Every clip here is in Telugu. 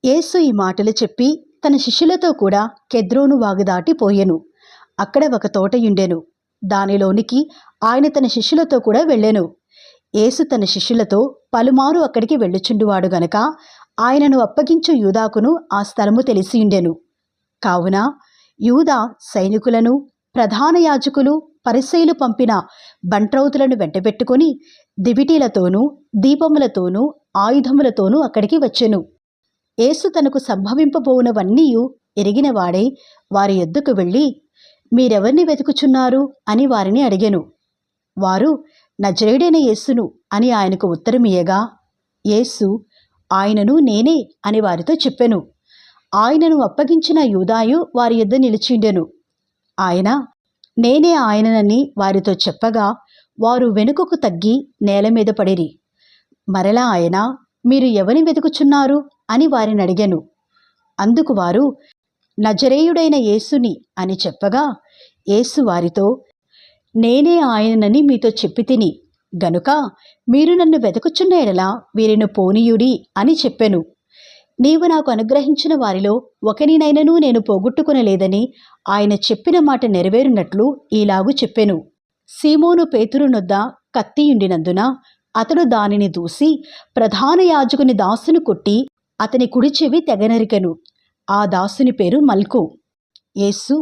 యేసు ఈ మాటలు చెప్పి తన శిష్యులతో కూడా కెద్రోను వాగు దాటి పోయెను. అక్కడ ఒక తోటయుండెను. దానిలోనికి ఆయన తన శిష్యులతో కూడా వెళ్ళెను. యేసు తన శిష్యులతో పలుమారు అక్కడికి వెళ్ళుచుండువాడు గనక ఆయనను అప్పగించు యూదాకును ఆ స్థలము తెలిసియుండెను. కావున యూదా సైనికులను, ప్రధాన యాజకులు, పరిసయ్యులు పంపిన బంట్రౌతులను వెంటబెట్టుకొని దివిటీలతోనూ దీపములతోనూ ఆయుధములతోనూ అక్కడికి వచ్చెను. యేసు తనకు సంభవింపబోవునవన్నీయు ఎరిగినవాడై వారి యొద్దకు వెళ్ళి, మీరెవర్ని వెతుకుచున్నారు అని వారిని అడిగెను. వారు, నజరేయుడైన యేసును అని ఆయనకు ఉత్తరమియ్యగా, యేసు, ఆయనను నేనే అని వారితో చెప్పెను. ఆయనను అప్పగించిన యూదాయు వారి యొద్ద నిలిచిండెను. ఆయన, నేనే ఆయననని వారితో చెప్పగా వారు వెనుకకు తగ్గి నేల మీద పడిరి. మరలా ఆయన, మీరు ఎవరిని వెతుకుచున్నారు అని వారిని అడిగెను. అందుకు వారు, నజరేయుడైన యేసుని అని చెప్పగా యేసు వారితో, నేనే ఆయననని మీతో చెప్పి తిని గనుక మీరు నన్ను వెతుకుచున్న ఎడల వీరిని పోనీయుడి అని చెప్పెను. నీవు నాకు అనుగ్రహించిన వారిలో ఒకనినైనను నేను పోగొట్టుకొనలేదని ఆయన చెప్పిన మాట నెరవేరునట్లు ఈలాగు చెప్పెను. సీమోను పేతురు నొద్ద కత్తియుండినందున అతడు దానిని దూసి ప్రధాన యాజకుని దాసును కొట్టి అతని కుడి చెవి తెగనరికెను. ఆ దాసుని పేరు మల్కు. యేసు,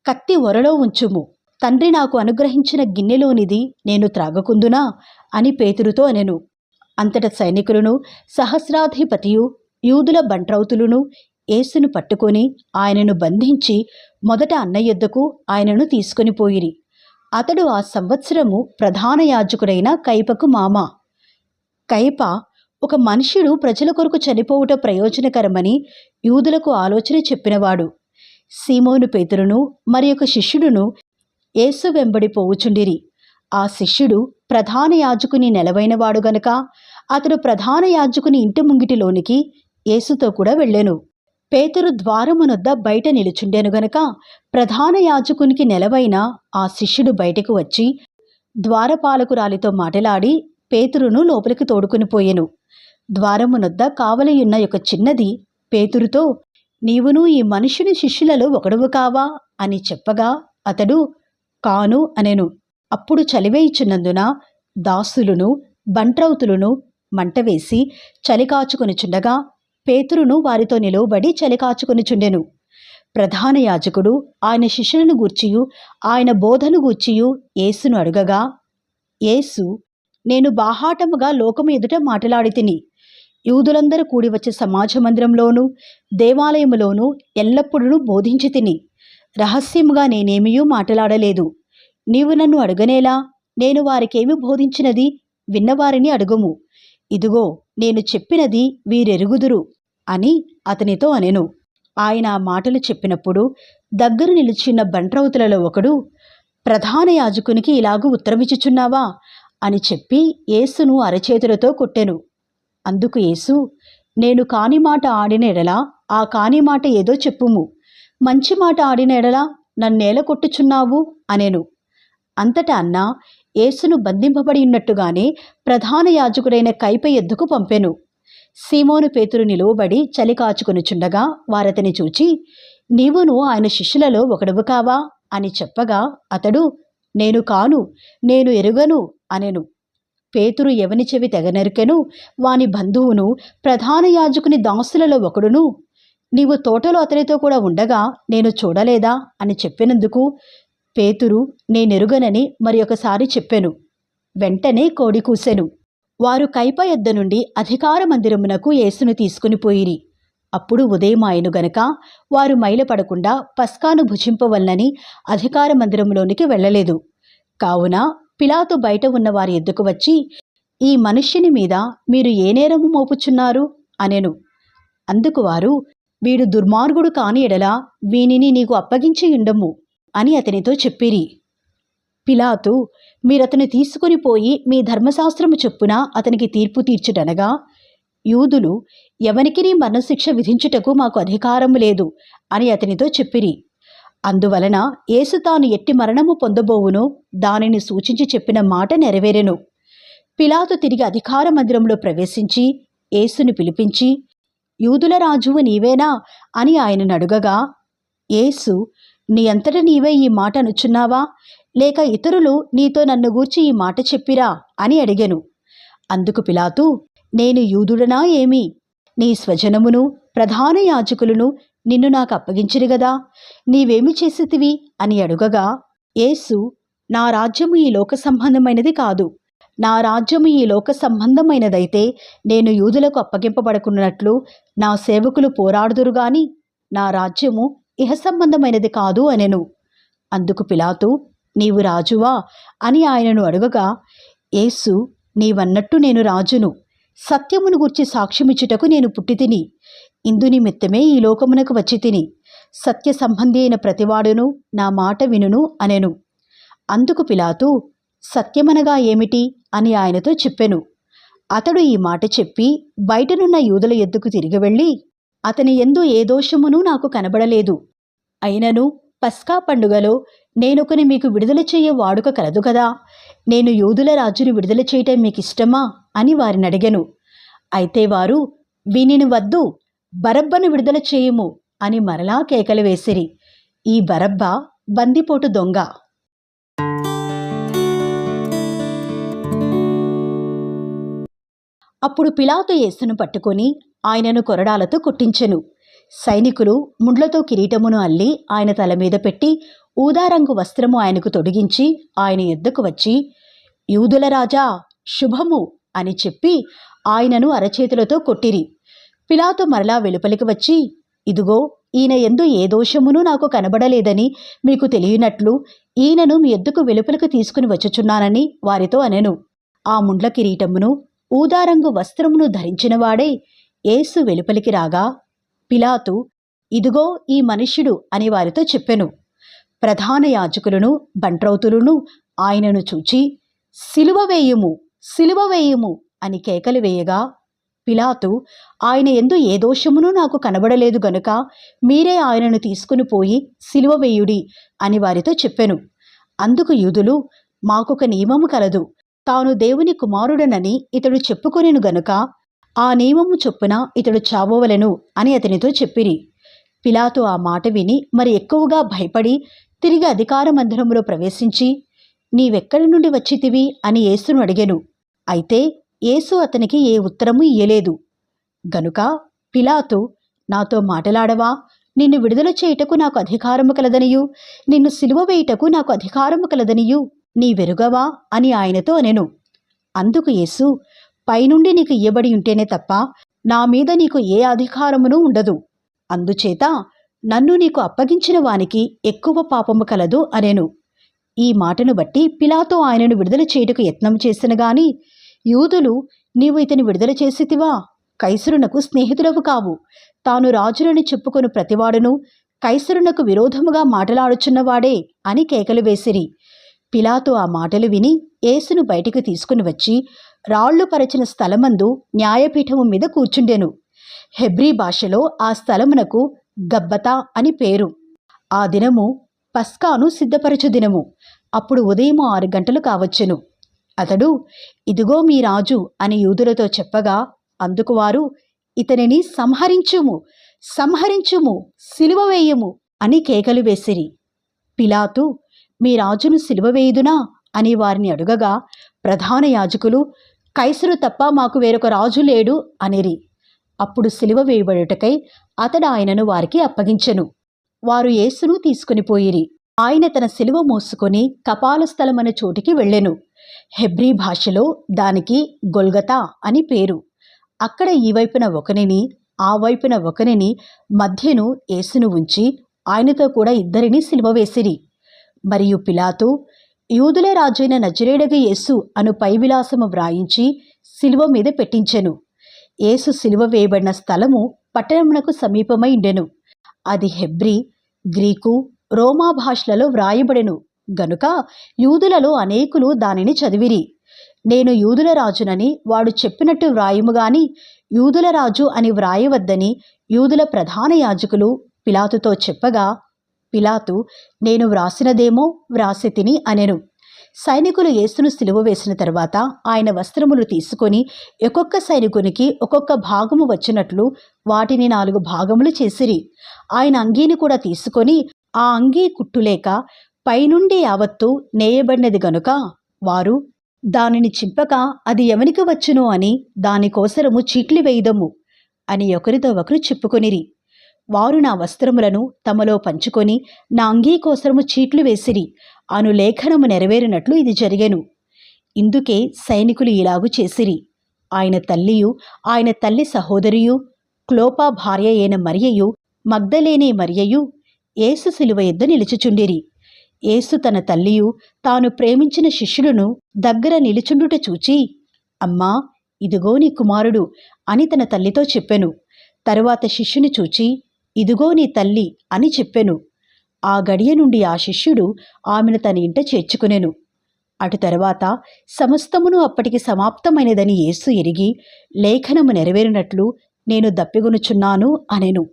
కత్తి ఒరలో ఉంచుము, తండ్రి నాకు అనుగ్రహించిన గిన్నెలోనిది నేను త్రాగకుందునా అని పేతురుతో అనెను. అంతట సైనికులను, సహస్రాధిపతియు, యూదుల బంట్రౌతులును యేసును పట్టుకొని ఆయనను బంధించి మొదట అన్న యొద్దకు ఆయనను తీసుకొని పోయిరి. అతడు ఆ సంవత్సరము ప్రధాన యాజకుడైన కయపకు మామ. కయప ఒక మనుష్యుడు ప్రజల కొరకు చనిపోవుట ప్రయోజనకరమని యూదులకు ఆలోచన చెప్పినవాడు. సీమోను పేతురును మరి ఒక శిష్యుడును యేసు వెంబడి పోవుచుండిరి. ఆ శిష్యుడు ప్రధాన యాజకుని నెలవైనవాడు గనుక అతడు ప్రధాన యాజకుని ఇంటి ముంగిటిలోనికి యేసుతో కూడా వెళ్ళెను. పేతురు ద్వారమునొద్ద బయట నిలుచుండెను గనుక ప్రధాన యాజకునికి నెలవైన ఆ శిష్యుడు బయటకు వచ్చి ద్వారపాలకురాలితో మాటలాడి పేతురును లోపలికి తోడుకుని పోయెను. ద్వారమునొద్ద కావలియున్న ఒక చిన్నది పేతురుతో, నీవును ఈ మనుష్యుని శిష్యులలో ఒకడువు కావా అని చెప్పగా అతడు, కాను అనెను. అప్పుడు చలివేయిచున్నందున దాసులును బంట్రౌతులను మంటవేసి చలికాచుకొనిచుండగా పేతురును వారితో నిలువబడి చలికాచుకొనిచుండెను. ప్రధాన యాజకుడు ఆయన శిష్యులను గూర్చియు ఆయన బోధను గూర్చియు యేసును అడుగగా యేసు, నేను బాహాటముగా లోకము ఎదుట మాటలాడి తిని, యూదులందరూ కూడివచ్చే సమాజ మందిరంలోనూ దేవాలయములోనూ ఎల్లప్పుడూ బోధించి తిని, రహస్యముగా నేనేమియూ మాటలాడలేదు. నీవు నన్ను అడుగనేలా? నేను వారికేమి బోధించినది విన్నవారిని అడుగుము. ఇదిగో నేను చెప్పినది వీరెరుగుదురు అని అతనితో అనెను. ఆయన ఆ మాటలు చెప్పినప్పుడు దగ్గర నిలిచిన బంట్రౌతులలో ఒకడు, ప్రధాన యాజకునికి ఇలాగూ ఉత్తరమిచ్చుచున్నావా అని చెప్పి యేసును అరచేతులతో కొట్టెను. అందుకు యేసు, నేను కాని మాట ఆడిన ఎడల ఆ కాని మాట ఏదో చెప్పుము, మంచి మాట ఆడిన ఎడల నన్నేల కొట్టుచున్నావు అనెను. అంతటా అన్న యేసును బంధింపబడి ఉన్నట్టుగానే ప్రధాన యాజకుడైన కయప యొద్దకు పంపెను. సీమోను పేతురు నిలువబడి చలి కాచుకొనుచుండగా వారతని చూచి, నీవును ఆయన శిష్యులలో ఒకడువు కావా అని చెప్పగా అతడు, నేను కాను, నేను ఎరుగను అనెను. పేతురు ఎవని చెవి తెగనరికెను. వాని బంధువును ప్రధాన యాజకుని దాసులలో ఒకడును, నీవు తోటలో అతనితో కూడా ఉండగా నేను చూడలేదా అని చెప్పినందుకు పేతురు నేనెరుగనని మరి ఒకసారి చెప్పెను. వెంటనే కోడి కూసెను. వారు కయప యొద్ద నుండి అధికార మందిరమునకు యేసును తీసుకుని పోయిరి. అప్పుడు ఉదయమాయెను గనక వారు మైలపడకుండా పస్కాను భుజింపవలనని అధికార మందిరములోనికి వెళ్ళలేదు. కావున పిలాతు బయట ఉన్న వారి ఎద్దుకు వచ్చి, ఈ మనుష్యుని మీద మీరు ఏ నేరము మోపుచున్నారు అనెను. అందుకు వారు, వీడు దుర్మార్గుడు కాని ఎడల వీనిని నీకు అప్పగించి ఉండము అని అతనితో చెప్పిరి. పిలాతు, మీరతను తీసుకుని పోయి మీ ధర్మశాస్త్రము చొప్పున అతనికి తీర్పు తీర్చుటనగా, యూదులు ఎవనికినీ మరణశిక్ష విధించుటకు మాకు అధికారము లేదు అని అతనితో చెప్పిరి. అందువలన యేసు తాను ఎట్టి మరణము పొందబోవునో దానిని సూచించి చెప్పిన మాట నెరవేరెను. పిలాతు తిరిగి అధికార మందిరంలో ప్రవేశించి యేసును పిలిపించి, యూదుల రాజువు నీవేనా అని ఆయనను అడుగగా, యేసు, నీ అంతట నీవే ఈ మాట అనుచున్నావా, లేక ఇతరులు నీతో నన్ను గూర్చి ఈ మాట చెప్పిరా అని అడిగెను. అందుకు పిలాతు, నేను యూదుడనా ఏమి? నీ స్వజనమును ప్రధాన యాజకులను నిన్ను నాకు అప్పగించిరి గదా, నీవేమి చేసితివి అని అడుగగా, యేసు, నా రాజ్యము ఈ లోక సంబంధమైనది కాదు. నా రాజ్యము ఈ లోక సంబంధమైనదైతే నేను యూదులకు అప్పగింపబడకున్నట్లు నా సేవకులు పోరాడుదురు గాని నా రాజ్యము ఇహ సంబంధమైనది కాదు అనెను. అందుకు పిలాతు, నీవు రాజువా అని ఆయనను అడుగగా, యేసు, నీవన్నట్టు నేను రాజును. సత్యమును గూర్చి సాక్ష్యమిచ్చుటకు నేను పుట్టితిని. ఇందునిమిత్తమే ఈ లోకమునకు వచ్చి తిని. సత్య సంబంధి అయిన ప్రతివాడును నా మాట వినును అనెను. అందుకు పిలాతు, సత్యమనగా ఏమిటి అని ఆయనతో చెప్పెను. అతడు ఈ మాట చెప్పి బయటనున్న యూదుల ఎద్దుకు తిరిగి వెళ్ళి, అతని యందు ఏ దోషమునూ నాకు కనబడలేదు. అయినను పస్కా పండుగలో నేనొకని మీకు విడుదల చేయ వాడుక కలదు కదా, నేను యూదుల రాజును విడుదల చేయటం మీకిష్టమా అని వారిని అడిగెను. అయితే వారు, వీనిని వద్దు, బరబ్బను విడుదల చేయుము అని మరలా కేకలు వేసిరి. ఈ బరబ్బ బందిపోటు దొంగ. అప్పుడు పిలాతు యేసును పట్టుకొని ఆయనను కొరడాలతో కొట్టించెను. సైనికులు ముండ్లతో కిరీటమును అల్లి ఆయన తల మీద పెట్టి ఊదారంగు వస్త్రము ఆయనకు తొడిగించి ఆయన యొద్దకు వచ్చి, యూదుల రాజా, శుభము అని చెప్పి ఆయనను అరచేతులతో కొట్టిరి. పిలాతు మరలా వెలుపలికి వచ్చి, ఇదిగో, ఈయన యందు ఏ దోషమునూ నాకు కనబడలేదని మీకు తెలియనట్లు ఈయనను మీ యొద్దకు వెలుపలికి తీసుకుని వచ్చుచున్నానని వారితో అనెను. ఆ ముండ్ల కిరీటమును ఊదారంగు వస్త్రమును ధరించినవాడే యేసు వెలుపలికి రాగా, పిలాతు, ఇదిగో ఈ మనుష్యుడు అని వారితో చెప్పెను. ప్రధాన యాజకులను బంట్రౌతులను ఆయనను చూచి, సిలువ వేయుము, సిలువ వేయుము అని కేకలు వేయగా, పిలాతు, ఆయన యందు ఏ దోషమునూ నాకు కనబడలేదు గనుక మీరే ఆయనను తీసుకుని పోయి సిలువ వేయుడి అని వారితో చెప్పెను. అందుకు యూదులు, మాకొక నియమము కలదు, తాను దేవుని కుమారుడనని ఇతడు చెప్పుకొనెను గనుక ఆ నియమము చొప్పున ఇతడు చావవలెను అని అతనితో చెప్పిరి. పిలాతు ఆ మాట విని మరి ఎక్కువగా భయపడి తిరిగి అధికార మందిరములో ప్రవేశించి, నీవెక్కడి నుండి వచ్చితివి అని యేసును అడిగెను. అయితే యేసు అతనికి ఏ ఉత్తరము ఇయ్యలేదు. గనుక పిలాతు, నాతో మాటలాడవా, నిన్ను విడుదల చేయుటకు నాకు అధికారము కలదనియు నిన్ను సిలువ వేయుటకు నాకు అధికారము కలదనియు నీవెరుగవా అని ఆయనతో అనెను. అందుకు యేసు, పైనుండి నీకు ఇయ్యబడి ఉంటేనే తప్ప నా మీద నీకు ఏ అధికారమునూ ఉండదు. అందుచేత నన్ను నీకు అప్పగించిన వానికి ఎక్కువ పాపము కలదు అనెను. ఈ మాటను బట్టి పిలాతు ఆయనను విడుదల చేయుటకు యత్నం చేసిన గాని యూదులు, నీవు ఇతని విడుదల చేసితివా? కైసరునకు స్నేహితుడవు కావు. తాను రాజులని చెప్పుకొను ప్రతివాడును కైసరునకు విరోధముగా మాటలాడుచున్నవాడే అని కేకలు వేసిరి. పిలాతు ఆ మాటలు విని యేసును బయటికి తీసుకుని వచ్చి రాళ్లు పరచిన స్థలమందు న్యాయపీఠము మీద కూర్చుండెను. హెబ్రీ భాషలో ఆ స్థలమునకు గబ్బతా అని పేరు. ఆ దినము పస్కాను సిద్ధపరచు దినము. అప్పుడు ఉదయం 6 గంటలు కావచ్చెను. అతడు, ఇదిగో మీ రాజు అని యూదులతో చెప్పగా, అందుకు వారు, ఇతనిని సంహరించుము, సంహరించుము, సిలువ వేయుము అని కేకలు వేసిరి. పిలాతు, మీ రాజును సిలువ వేయుదునా అని వారిని అడుగగా, ప్రధాన యాజకులు, కైసరు తప్ప మాకు వేరొక రాజు లేడు అనిరి. అప్పుడు సిలువ వేయబడుటకై అతడు ఆయనను వారికి అప్పగించెను. వారు యేసును తీసుకుని పోయిరి. ఆయన తన సిలువ మోసుకొని కపాల స్థలమనే చోటికి వెళ్ళెను. హెబ్రీ భాషలో దానికి గొల్గతా అని పేరు. అక్కడ ఈ వైపున ఒకనిని ఆ వైపున ఒకనిని మధ్యను యేసును ఉంచి ఆయనతో కూడా 2 సిలువ వేసిరి. మరియు పిలాతు, యూదుల రాజైన నజరేయుడగు యేసు అను పై విలాసము వ్రాయించి సిలువ మీద పెట్టించెను. యేసు సిలువ వేయబడిన స్థలము పట్టణమునకు సమీపమై ఉండెను. అది హెబ్రీ, గ్రీకు, రోమా భాషలలో వ్రాయబడెను గనుక యూదులలో అనేకులు దానిని చదివిరి. నేను యూదుల రాజునని వాడు చెప్పినట్టు వ్రాయుము గాని యూదుల రాజు అని వ్రాయవద్దని యూదుల ప్రధాన యాజకులు పిలాతుతో చెప్పగా, పిలాతు, నేను వ్రాసినదేమో వ్రాసి తిని అనెను. సైనికులు యేసును సిలువ వేసిన తరువాత ఆయన వస్త్రములు తీసుకొని ఒక్కొక్క సైనికునికి ఒక్కొక్క భాగము వచ్చినట్లు వాటిని 4 భాగములు చేసిరి. ఆయన అంగీని కూడా తీసుకొని ఆ అంగీ కుట్టులేక పైనుండి యావత్తు నేయబడినది గనుక వారు దానిని చింపక అది ఎవనికి వచ్చును అని దానికోసరము చీట్లు వేయుదము అని ఒకరితో ఒకరు చెప్పుకొనిరి. వారు నా వస్త్రములను తమలో పంచుకొని నా అంగీ కోసరము చీట్లు వేసిరి అను లేఖనము నెరవేరినట్లు ఇది జరిగెను. ఇందుకే సైనికులు ఇలాగు చేసిరి. ఆయన తల్లియు ఆయన తల్లి సహోదరియు క్లోపా భార్య అయిన మరియయు మగ్దలేనే మరియయు యేసు సిలువ యొద్ద నిలుచుచుండిరి. యేసు తన తల్లియు తాను ప్రేమించిన శిష్యులను దగ్గర నిలుచుండుట చూచి, అమ్మా, ఇదిగో నీ కుమారుడు అని తన తల్లితో చెప్పెను. తరువాత శిష్యుని చూచి, ఇదిగో నీ తల్లి అని చెప్పెను. ఆ గడియ నుండి ఆ శిష్యుడు ఆమెను తన ఇంట చేర్చుకునెను. అటు తరువాత సమస్తమును అప్పటికి సమాప్తమైనదని యేసు ఎరిగి, లేఖనము నెరవేరినట్లు నేను దప్పిగొనుచున్నాను అనెను.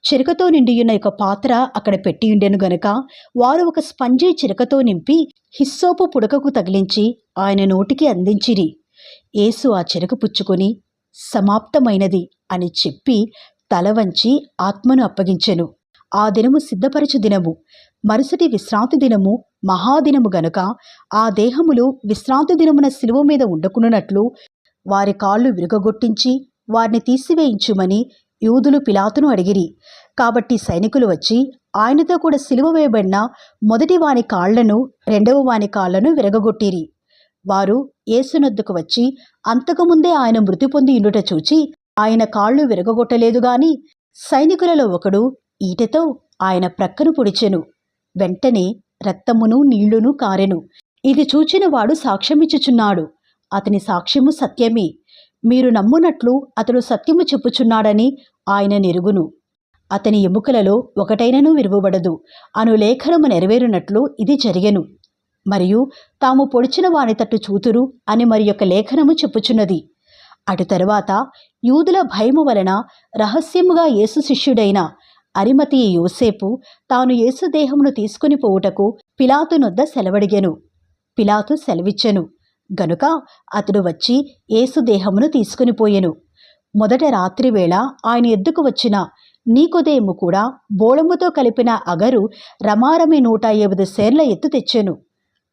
చిరకతో నిండియున్న ఒక పాత్ర అక్కడ పెట్టియుండెను గనుక వారు ఒక స్పంజి చిరకతో నింపి హిస్సోపు పుడకకు తగిలించి ఆయన నోటికి అందించిరి. యేసు ఆ చిరక పుచ్చుకొని సమాప్తమైనది అని చెప్పి తల వంచి ఆత్మను అప్పగించెను. ఆ దినము సిద్ధపరచు దినము, మరుసటి విశ్రాంతి దినము మహాదినము గనుక ఆ దేహములు విశ్రాంతి దినమున శిలువ మీద ఉండకున్నట్లు వారి కాళ్ళు విరుగగొట్టించి వారిని తీసివేయించుమని యూదులు పిలాతును అడిగిరి. కాబట్టి సైనికులు వచ్చి ఆయనతో కూడా సిలువ వేయబడిన మొదటి వాని కాళ్లను రెండవ వాని కాళ్లను విరగగొట్టిరి. వారు యేసునొద్దకు వచ్చి అంతకుముందే ఆయన మృతి పొంది ఉండుట చూచి ఆయన కాళ్ళు విరగగొట్టలేదు గాని సైనికులలో ఒకడు ఈటెతో ఆయన ప్రక్కను పొడిచెను. వెంటనే రక్తమును నీళ్లును కారెను. ఇది చూచిన వాడు సాక్ష్యమిచ్చుచున్నాడు. అతని సాక్ష్యము సత్యమే. మీరు నమ్మునట్లు అతడు సత్యము చెప్పుచున్నాడని ఆయన నెరుగును. అతని ఎముకలలో ఒకటైనను విరువబడదు అను లేఖనము నెరవేరునట్లు ఇది జరిగెను. మరియు తాము పొడిచిన వాని తట్టు చూతురు అని మరి యొక్క లేఖనము చెప్పుచున్నది. అటు తరువాత యూదుల భయము వలన రహస్యముగా యేసు శిష్యుడైన అరిమతయి యోసేపు తాను యేసు దేహమును తీసుకుని పోవుటకు పిలాతు నొద్ద సెలవడిగెను. పిలాతు సెలవిచ్చెను గనుక అతడు వచ్చి యేసు దేహమును తీసుకుని పోయెను. మొదట రాత్రివేళ ఆయన ఎద్దుకు వచ్చిన నీకొదేము కూడా బోళముతో కలిపిన అగరు రమారమి 150 సేర్ల ఎత్తు తెచ్చెను.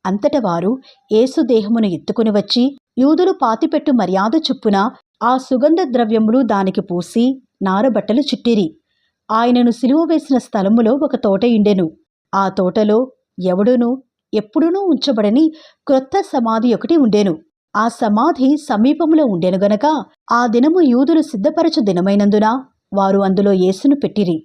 అంతట వారు యేసు దేహమును ఎత్తుకుని వచ్చి యూదులు పాతిపెట్టు మర్యాద చొప్పున ఆ సుగంధ ద్రవ్యములు దానికి పూసి నారబట్టలు చుట్టిరి. ఆయనను సిలువ వేసిన స్థలములో ఒక తోట ఉండెను. ఆ తోటలో ఎవడునూ ఎప్పుడునూ ఉంచబడని క్రొత్త సమాధి ఒకటి ఉండెను. ఆ సమాధి సమీపంలో ఉండెను గనక ఆ దినము యూదులు సిద్ధపరచు దినమైనందున వారు అందులో యేసును పెట్టిరి.